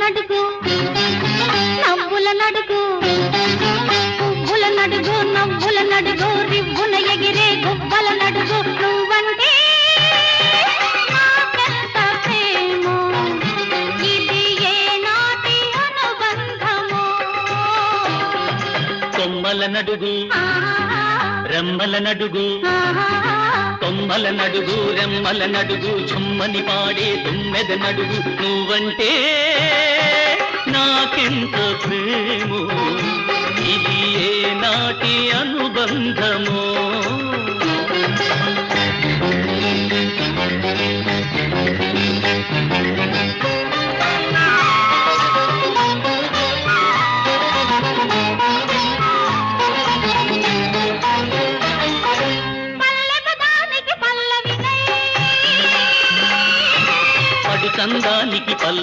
నడుగు నవ్వుల నడుగు పువ్వుల నడుగు నవ్వుల నడుగు రివ్వున ఎగిరే గువ్వల నడుగు నువ్వంటే నాకెంత ప్రేమో ఇది ఏనాటి అనుబంధమో కొమ్మల నడుగు రెమ్మల నడుగు కొమ్మల నడుగు రెమ్మల నడుగు చుమ్మని పాడే తుమ్మెద నడుగు నువ్వంటే నాకెంత ప్రేమో ఇది ఏనాటి అనుబంధమో చందానికి